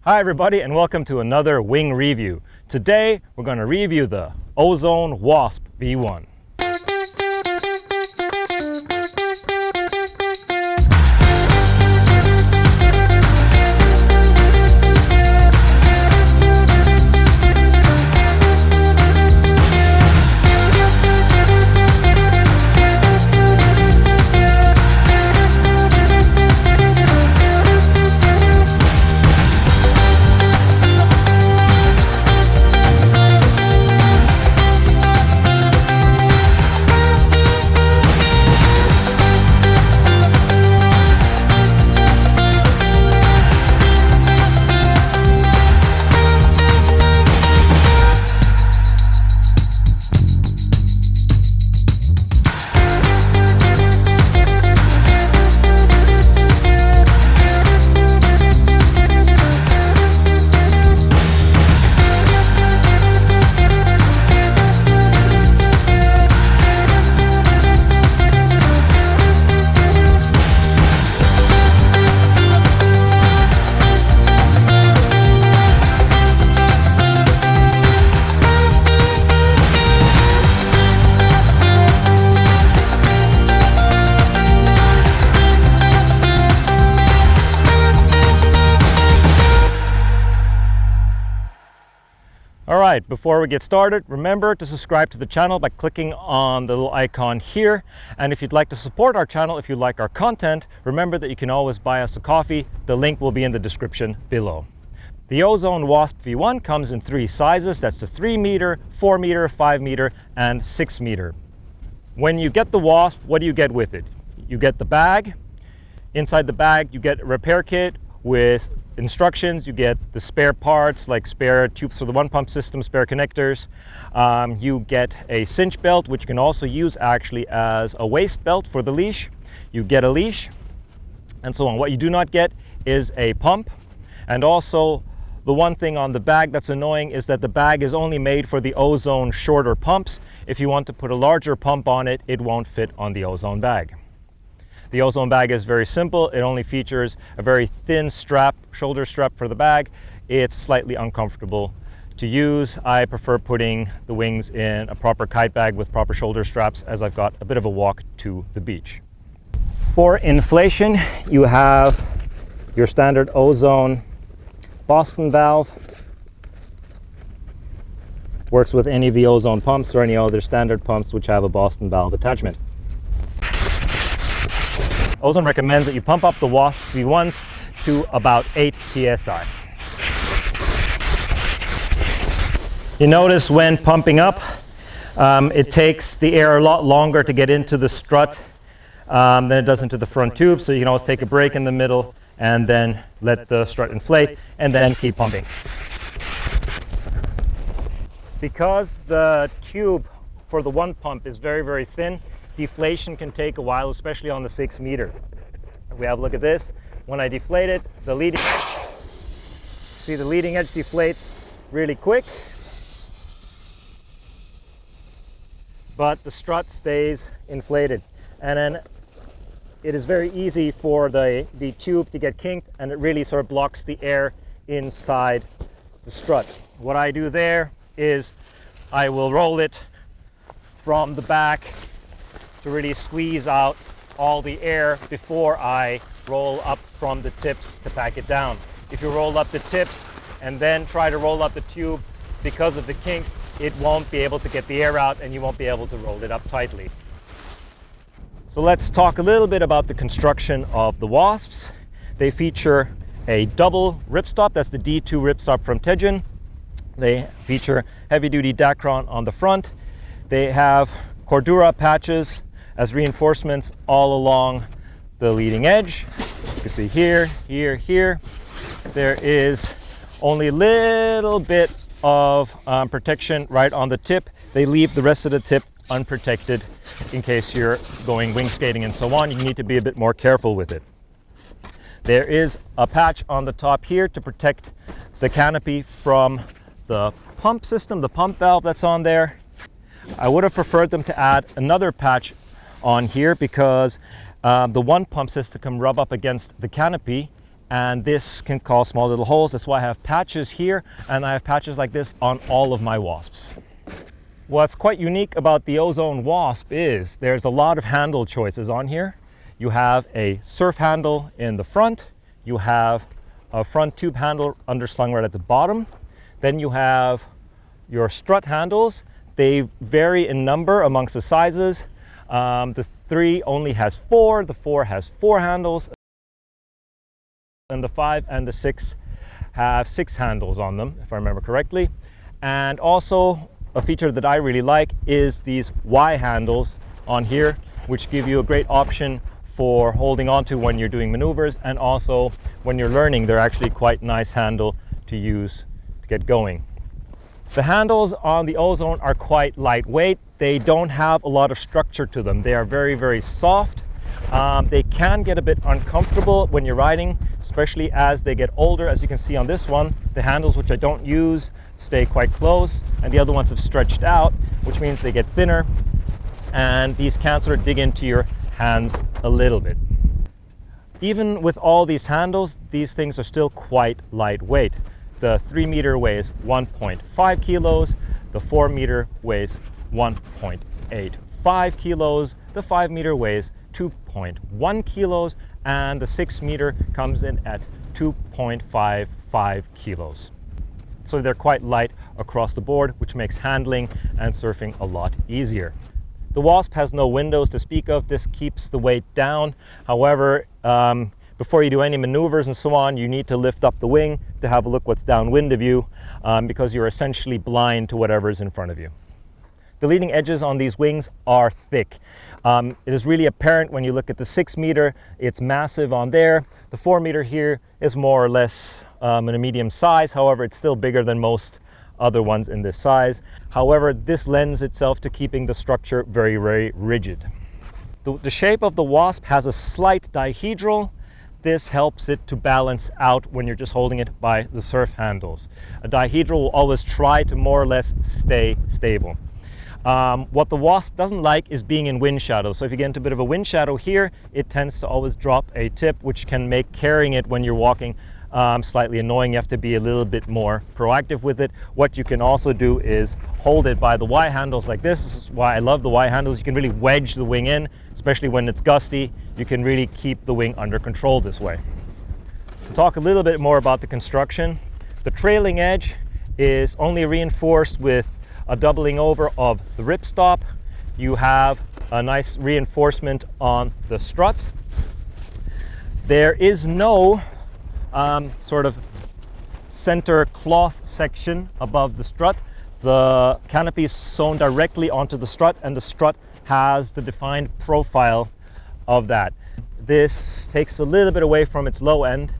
Hi everybody and welcome to another wing review. Today we're going to review the Ozone W.A.S.P V1. Alright, before we get started, remember to subscribe to the channel by clicking on the little icon here. And if you'd like to support our channel, if you like our content, remember that you can always buy us a coffee. The link will be in the description below. The Ozone W.A.S.P V1 comes in three sizes. That's the 3 meter, 4 meter, 5 meter, and 6 meter. When you get the W.A.S.P, what do you get with it? You get the bag. Inside the bag, you get a repair kit with instructions. You get the spare parts like spare tubes for the one pump system, spare connectors. You get a cinch belt, which you can also use actually as a waist belt for the leash. You get a leash and so on. What you do not get is a pump. And also the one thing on the bag that's annoying is that the bag is only made for the Ozone shorter pumps. If you want to put a larger pump on it, it won't fit on the Ozone bag. The Ozone bag is very simple. It only features a very thin strap, shoulder strap for the bag. It's slightly uncomfortable to use. I prefer putting the wings in a proper kite bag with proper shoulder straps as I've got a bit of a walk to the beach. For inflation, you have your standard Ozone Boston valve. Works with any of the Ozone pumps or any other standard pumps which have a Boston valve attachment. Ozone recommends that you pump up the W.A.S.P V1s to about 8 psi. You notice when pumping up, it takes the air a lot longer to get into the strut than it does into the front tube, so you can always take a break in the middle and then let the strut inflate and then keep pumping. Because the tube for the one pump is very, very thin, deflation can take a while, especially on the 6 meter. If we have a look at this, when I deflate it, the leading edge deflates really quick, but the strut stays inflated. And then it is very easy for the tube to get kinked, and it really sort of blocks the air inside the strut. What I do there is I will roll it from the back to really squeeze out all the air before I roll up from the tips to pack it down. If you roll up the tips and then try to roll up the tube, because of the kink, it won't be able to get the air out and you won't be able to roll it up tightly. So let's talk a little bit about the construction of the W.A.S.Ps. They feature a double ripstop. That's the D2 ripstop from Teijin. They feature heavy-duty Dacron on the front. They have Cordura patches as reinforcements all along the leading edge. You can see here, here, here. There is only a little bit of protection right on the tip. They leave the rest of the tip unprotected in case you're going wing skating and so on. You need to be a bit more careful with it. There is a patch on the top here to protect the canopy from the pump system, the pump valve that's on there. I would have preferred them to add another patch on here because the one pump system can rub up against the canopy and this can cause small little holes. That's why I have patches here, and I have patches like this on all of my Wasps. What's quite unique about the Ozone W.A.S.P is there's a lot of handle choices on here. You have a surf handle in the front, you have a front tube handle underslung right at the bottom, then you have your strut handles. They vary in number amongst the sizes. The 3 only has 4, the 4 has 4 handles, and the 5 and the 6 have 6 handles on them, if I remember correctly. And also, a feature that I really like is these Y handles on here, which give you a great option for holding onto when you're doing maneuvers, and also when you're learning, they're actually quite nice handle to use to get going. The handles on the Ozone are quite lightweight. They don't have a lot of structure to them. They are very, very soft. They can get a bit uncomfortable when you're riding, especially as they get older. As you can see on this one, the handles, which I don't use, stay quite close, and the other ones have stretched out, which means they get thinner, and these can sort of dig into your hands a little bit. Even with all these handles, these things are still quite lightweight. The 3 meter weighs 1.5 kilos, the 4 meter weighs 1.85 kilos, the 5 meter weighs 2.1 kilos, and the 6 meter comes in at 2.55 kilos. So they're quite light across the board, which makes handling and surfing a lot easier. The Wasp has no windows to speak of. This keeps the weight down. However, before you do any maneuvers and so on, you need to lift up the wing to have a look what's downwind of you, because you're essentially blind to whatever's in front of you. The leading edges on these wings are thick. It is really apparent when you look at the 6 meter, it's massive on there. The 4 meter here is more or less in a medium size. However, it's still bigger than most other ones in this size. However, this lends itself to keeping the structure very, very rigid. The shape of the Wasp has a slight dihedral. This helps it to balance out when you're just holding it by the surf handles. A dihedral will always try to more or less stay stable. What the Wasp doesn't like is being in wind shadow. So if you get into a bit of a wind shadow here, it tends to always drop a tip, which can make carrying it when you're walking slightly annoying. You have to be a little bit more proactive with it. What you can also do is hold it by the Y handles like this. This is why I love the Y handles. You can really wedge the wing in, especially when it's gusty. You can really keep the wing under control this way. To talk a little bit more about the construction, the trailing edge is only reinforced with a doubling over of the ripstop. You have a nice reinforcement on the strut. There is no sort of center cloth section above the strut. The canopy is sewn directly onto the strut, and the strut has the defined profile of that. This takes a little bit away from its low end.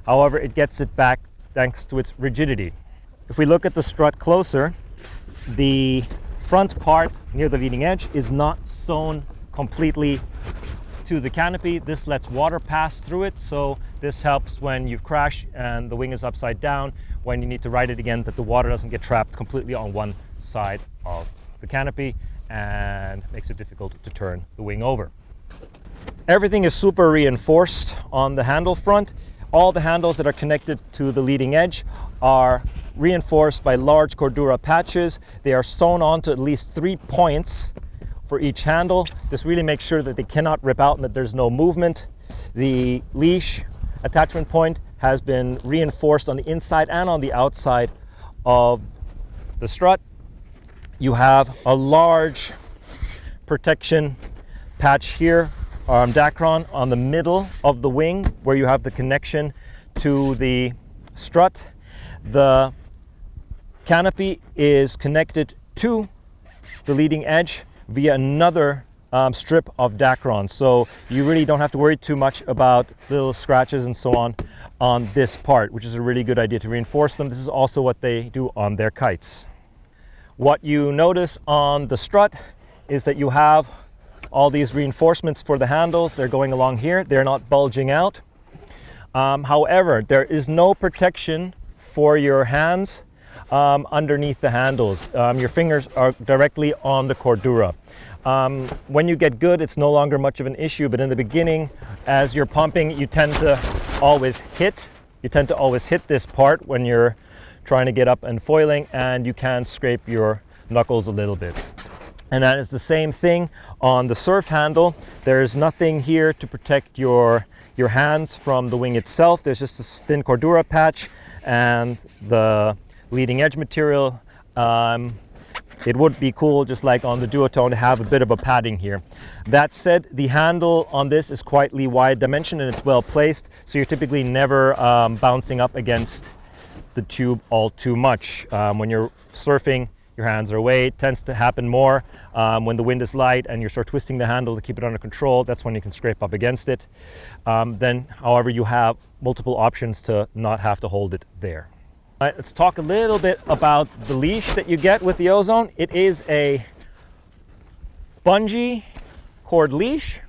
However, it gets it back thanks to its rigidity. If we look at the strut closer, the front part near the leading edge is not sewn completely to the canopy. This lets water pass through it, so this helps when you crash and the wing is upside down, when you need to ride it again, that the water doesn't get trapped completely on one side of the canopy and makes it difficult to turn the wing over. Everything is super reinforced on the handle front. All the handles that are connected to the leading edge are reinforced by large Cordura patches. They are sewn onto at least 3 points for each handle. This really makes sure that they cannot rip out and that there's no movement. The leash attachment point has been reinforced on the inside and on the outside of the strut. You have a large protection patch here, Dacron, on the middle of the wing where you have the connection to the strut. The canopy is connected to the leading edge via another strip of Dacron, so you really don't have to worry too much about little scratches and so on this part, which is a really good idea to reinforce them. This is also what they do on their kites. What you notice on the strut is that you have all these reinforcements for the handles. They're going along here. They're not bulging out. However, there is no protection for your hands underneath the handles. Your fingers are directly on the Cordura. When you get good, it's no longer much of an issue, but in the beginning, as you're pumping, you tend to always hit. You tend to always hit this part when you're trying to get up and foiling, and you can scrape your knuckles a little bit. And that is the same thing on the surf handle. There's nothing here to protect your hands from the wing itself. There's just a thin Cordura patch and the leading edge material. It would be cool, just like on the duotone, to have a bit of a padding here. That said, the handle on this is quite wide dimension and it's well placed, so you're typically never bouncing up against the tube all too much. When you're surfing, your hands are away. It tends to happen more when the wind is light and you start twisting the handle to keep it under control. That's when you can scrape up against it. Then, however, you have multiple options to not have to hold it there. All right, let's talk a little bit about the leash that you get with the Ozone. It is a bungee cord leash.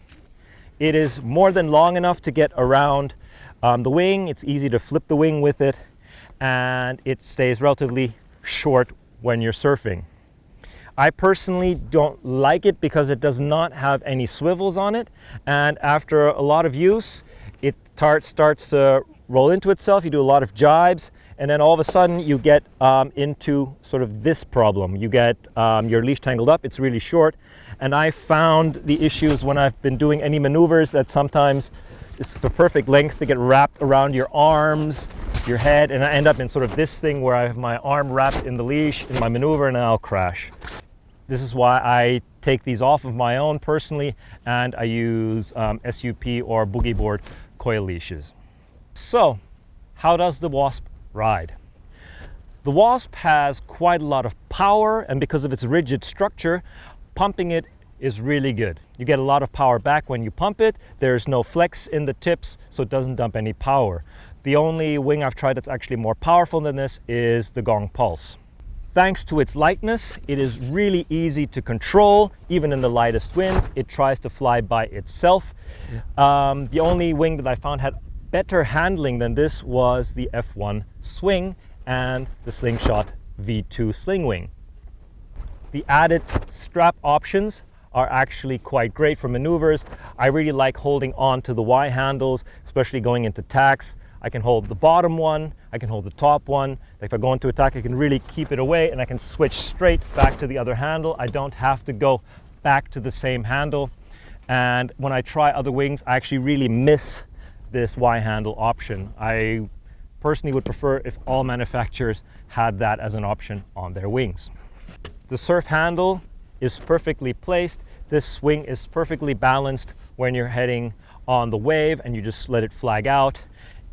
It is more than long enough to get around the wing. It's easy to flip the wing with it, and it stays relatively short when you're surfing. I personally don't like it because it does not have any swivels on it, and after a lot of use it starts to roll into itself. You do a lot of jibes, and then all of a sudden you get into sort of this problem. You get your leash tangled up. It's really short, and I found the issues when I've been doing any maneuvers that sometimes it's the perfect length to get wrapped around your arms, your head, and I end up in sort of this thing where I have my arm wrapped in the leash in my maneuver and I'll crash. This is why I take these off of my own personally, and I use SUP or boogie board coil leashes. So, how does the Wasp ride? The Wasp has quite a lot of power, and because of its rigid structure, pumping it is really good. You get a lot of power back when you pump it. There's no flex in the tips, so it doesn't dump any power. The only wing I've tried that's actually more powerful than this is the Gong Pulse. Thanks to its lightness, it is really easy to control. Even in the lightest winds, it tries to fly by itself. The only wing that I found had better handling than this was the F1 Swing and the Slingshot V2 Sling Wing. The added strap options are actually quite great for maneuvers. I really like holding on to the Y handles, especially going into tacks. I can hold the bottom one, I can hold the top one. If I go into attack, I can really keep it away and I can switch straight back to the other handle. I don't have to go back to the same handle. And when I try other wings, I actually really miss this Y handle option. I personally would prefer if all manufacturers had that as an option on their wings. The surf handle is perfectly placed. This swing is perfectly balanced when you're heading on the wave and you just let it flag out.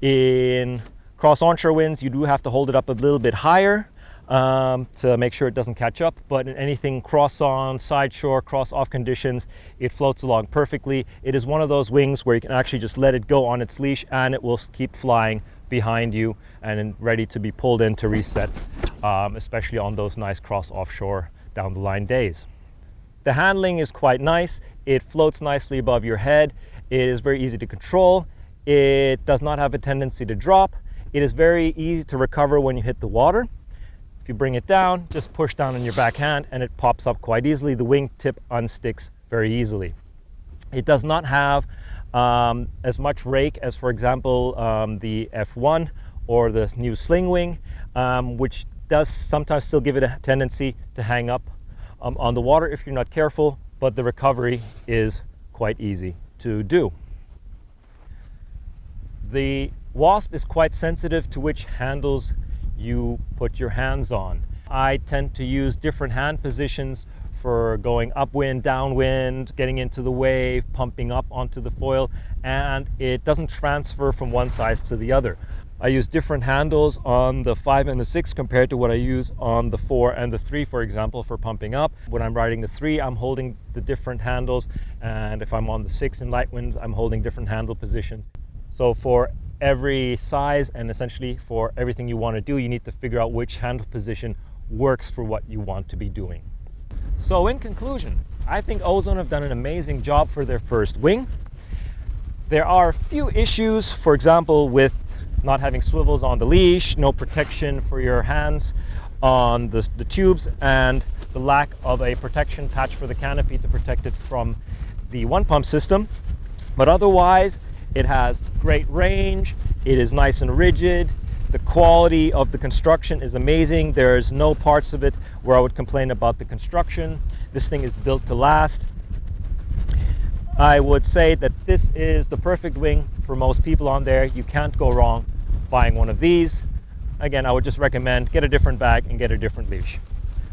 In cross onshore winds, you do have to hold it up a little bit higher to make sure it doesn't catch up, but in anything cross on, side shore, cross off conditions, it floats along perfectly. It is one of those wings where you can actually just let it go on its leash and it will keep flying behind you and ready to be pulled in to reset, especially on those nice cross offshore down the line days. The handling is quite nice. It floats nicely above your head. It is very easy to control. It does not have a tendency to drop. It is very easy to recover when you hit the water. If you bring it down, just push down on your backhand and it pops up quite easily. The wing tip unsticks very easily. It does not have as much rake as, for example, the F1 or the new Sling Wing, which does sometimes still give it a tendency to hang up on the water if you're not careful, but the recovery is quite easy to do. The Wasp is quite sensitive to which handles you put your hands on. I tend to use different hand positions for going upwind, downwind, getting into the wave, pumping up onto the foil, and it doesn't transfer from one size to the other. I use different handles on the 5 and the 6 compared to what I use on the 4 and the 3, for example, for pumping up. When I'm riding the 3, I'm holding the different handles, and if I'm on the 6 in light winds, I'm holding different handle positions. So for every size and essentially for everything you want to do, you need to figure out which handle position works for what you want to be doing. So in conclusion, I think Ozone have done an amazing job for their first wing. There are a few issues, for example, with not having swivels on the leash, no protection for your hands on the tubes, and the lack of a protection patch for the canopy to protect it from the one pump system. But otherwise, it has great range, It is nice and rigid. The quality of the construction is amazing. There's no parts of it where I would complain about the construction. This thing is built to last. I would say that this is the perfect wing for most people on there. You can't go wrong buying one of these. Again, I would just recommend get a different bag and get a different leash.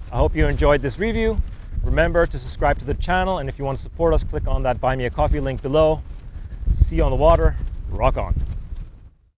I hope you enjoyed this review. Remember to subscribe to the channel, and if you want to support us, click on that Buy Me a Coffee link below. See you on the water. Rock on.